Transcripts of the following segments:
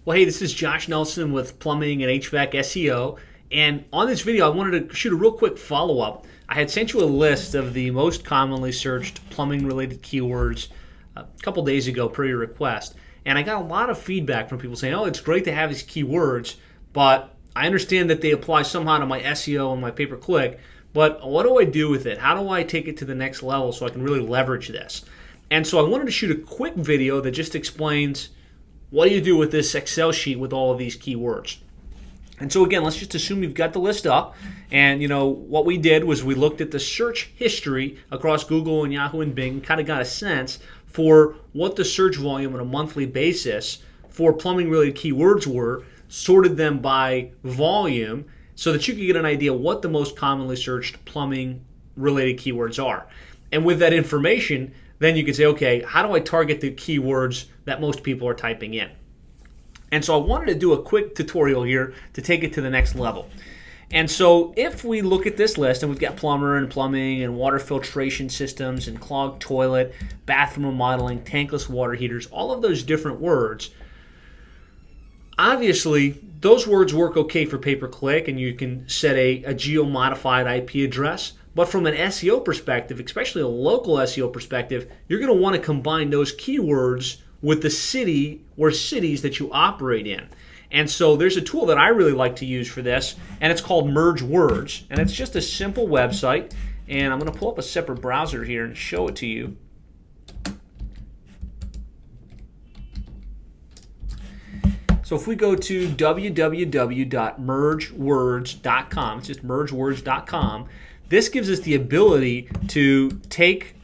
Well, hey, this is Josh Nelson with Plumbing and HVAC SEO. And on this video, I wanted to shoot a real quick follow-up. I had sent you a list of the most commonly searched plumbing-related keywords a couple days ago per your request. And I got a lot of feedback from people saying, oh, it's great to have these keywords, but I understand that they apply somehow to my SEO and my pay-per-click, but what do I do with it? How do I take it to the next level so I can really leverage this? And so I wanted to shoot a quick video that just explains what do you do with this Excel sheet with all of these keywords. And so again, let's just assume you've got the list up. And what we did was we looked at the search history across Google and Yahoo and Bing, kind of got a sense for what the search volume on a monthly basis for plumbing related keywords were, sorted them by volume so that you could get an idea what the most commonly searched plumbing related keywords are. And with that information, then you can say, okay, how do I target the keywords that most people are typing in? And so I wanted to do a quick tutorial here to take it to the next level. And so if we look at this list, and we've got plumber and plumbing and water filtration systems and clogged toilet, bathroom remodeling, tankless water heaters, all of those different words, obviously those words work okay for pay-per-click, and you can set a geo-modified IP address. But from an SEO perspective, especially a local SEO perspective, you're going to want to combine those keywords with the city or cities that you operate in. And so there's a tool that I really like to use for this, and it's called Merge Words. And it's just a simple website. And I'm going to pull up a separate browser here and show it to you. So if we go to www.mergewords.com, it's just mergewords.com, this gives us the ability to take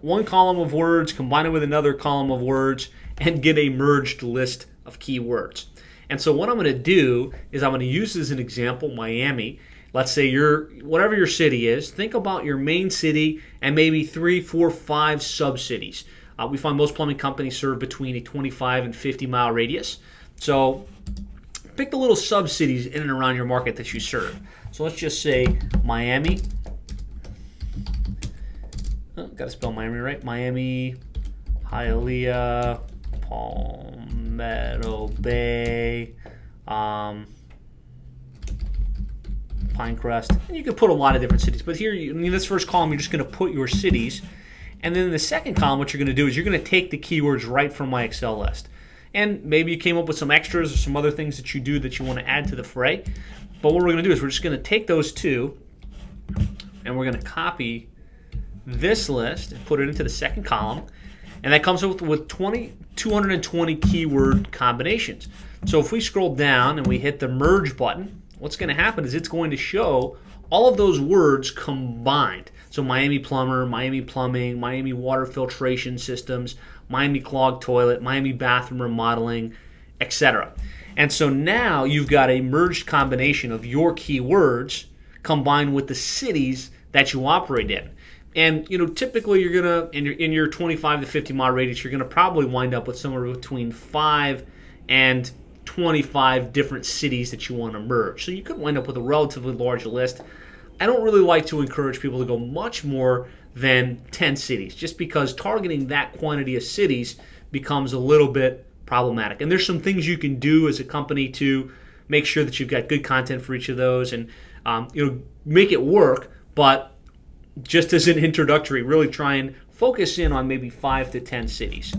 one column of words, combine it with another column of words, and get a merged list of keywords. And so what I'm going to do is I'm going to use as an example Miami. Let's say whatever your city is, think about your main city and maybe 3, 4, 5 sub-cities. We find most plumbing companies serve between a 25 and 50 mile radius. So pick the little sub-cities in and around your market that you serve. So let's just say Miami. Oh, got to spell Miami right. Miami, Hialeah, Palmetto Bay, Pinecrest. And you can put a lot of different cities. But here, in this first column, you're just going to put your cities. And then in the second column, what you're going to do is you're going to take the keywords right from my Excel list. And maybe you came up with some extras or some other things that you do that you want to add to the fray. But what we're going to do is we're just going to take those two and we're going to copy this list and put it into the second column. And that comes up with 220 keyword combinations. So if we scroll down and we hit the merge button, what's going to happen is it's going to show all of those words combined. So Miami plumber, Miami plumbing, Miami water filtration systems, Miami clogged toilet, Miami bathroom remodeling, etc. And so now you've got a merged combination of your keywords combined with the cities that you operate in. And typically you're gonna in your 25 to 50 mile radius, you're gonna probably wind up with somewhere between 5 and 25 different cities that you want to merge. So you could wind up with a relatively large list. I don't really like to encourage people to go much more than 10 cities, just because targeting that quantity of cities becomes a little bit problematic. And there's some things you can do as a company to make sure that you've got good content for each of those and make it work. But just as an introductory, really try and focus in on maybe 5 to 10 cities.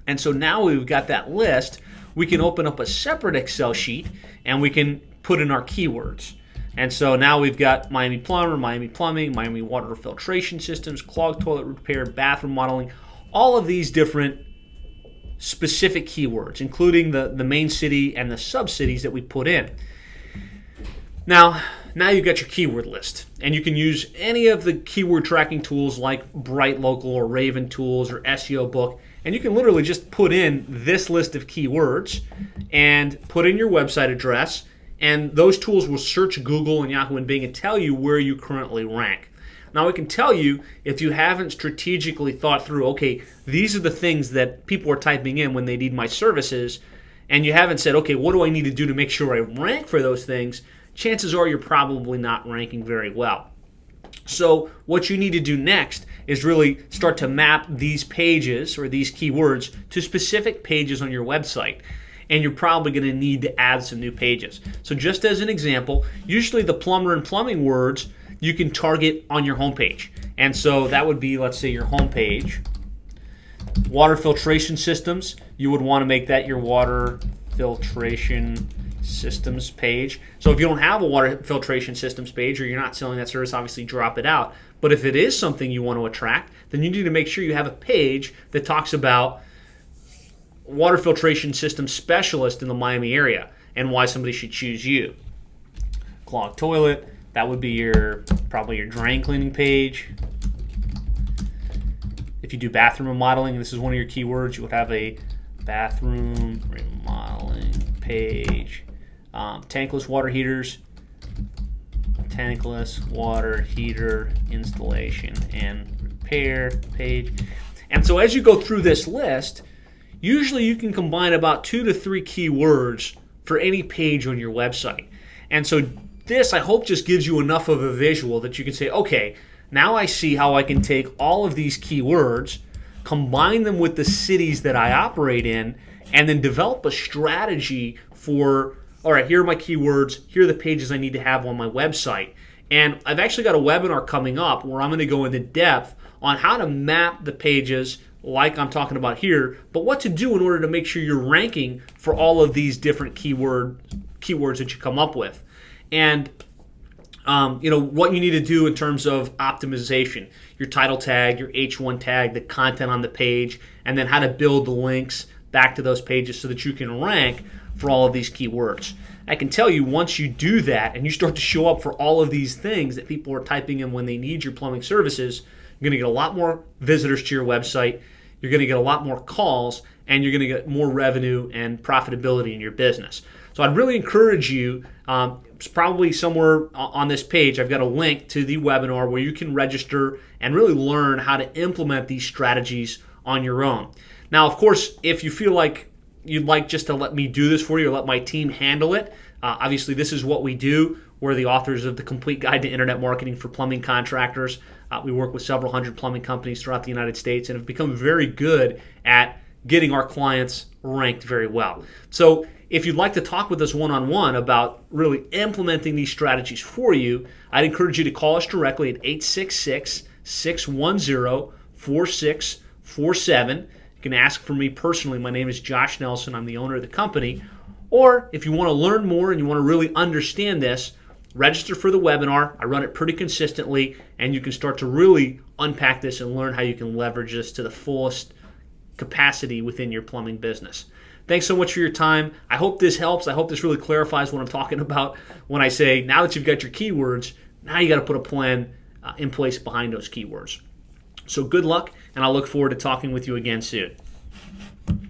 And so now we've got that list, we can open up a separate Excel sheet and we can put in our keywords. And so now we've got Miami plumber, Miami plumbing, Miami water filtration systems, clogged toilet repair, bathroom modeling, all of these different specific keywords, including the main city and the sub-cities that we put in. Now you've got your keyword list, and you can use any of the keyword tracking tools like Bright Local or Raven Tools or SEO Book, and you can literally just put in this list of keywords and put in your website address, and those tools will search Google and Yahoo and Bing and tell you where you currently rank. Now, I can tell you if you haven't strategically thought through, okay, these are the things that people are typing in when they need my services, and you haven't said, okay, what do I need to do to make sure I rank for those things, chances are you're probably not ranking very well. So what you need to do next is really start to map these pages or these keywords to specific pages on your website. and you're probably going to need to add some new pages. So just as an example, usually the plumber and plumbing words you can target on your homepage. And so that would be, let's say, your homepage. Water filtration systems, you would want to make that your water filtration systems page. So if you don't have a water filtration systems page, or you're not selling that service, obviously drop it out. But if it is something you want to attract, then you need to make sure you have a page that talks about water filtration system specialist in the Miami area and why somebody should choose you. Clogged toilet, that would be probably your drain cleaning page. If you do bathroom remodeling, and this is one of your keywords, you would have a bathroom remodeling page. Tankless water heaters, tankless water heater installation and repair page. And so as you go through this list, usually you can combine about 2 to 3 keywords for any page on your website. And so this, I hope, just gives you enough of a visual that you can say, okay, now I see how I can take all of these keywords, combine them with the cities that I operate in, and then develop a strategy for, all right, here are my keywords, here are the pages I need to have on my website. And I've actually got a webinar coming up where I'm going to go into depth on how to map the pages like I'm talking about here, but what to do in order to make sure you're ranking for all of these different keywords that you come up with. And what you need to do in terms of optimization, your title tag, your H1 tag, the content on the page, and then how to build the links back to those pages so that you can rank for all of these keywords. I can tell you, once you do that and you start to show up for all of these things that people are typing in when they need your plumbing services, you're going to get a lot more visitors to your website, you're going to get a lot more calls, and you're going to get more revenue and profitability in your business. So I'd really encourage you, it's probably somewhere on this page, I've got a link to the webinar where you can register and really learn how to implement these strategies on your own. Now, of course, if you feel like you'd like just to let me do this for you or let my team handle it, obviously this is what we do. We're the authors of the Complete Guide to Internet Marketing for Plumbing Contractors. We work with several hundred plumbing companies throughout the United States and have become very good at getting our clients ranked very well. So if you'd like to talk with us one-on-one about really implementing these strategies for you, I'd encourage you to call us directly at 866-610-4647. You can ask for me personally. My name is Josh Nelson. I'm the owner of the company. Or if you want to learn more and you want to really understand this, register for the webinar. I run it pretty consistently, and you can start to really unpack this and learn how you can leverage this to the fullest capacity within your plumbing business. Thanks so much for your time. I hope this helps. I hope this really clarifies what I'm talking about when I say now that you've got your keywords, now you got to put a plan in place behind those keywords. So good luck, and I look forward to talking with you again soon.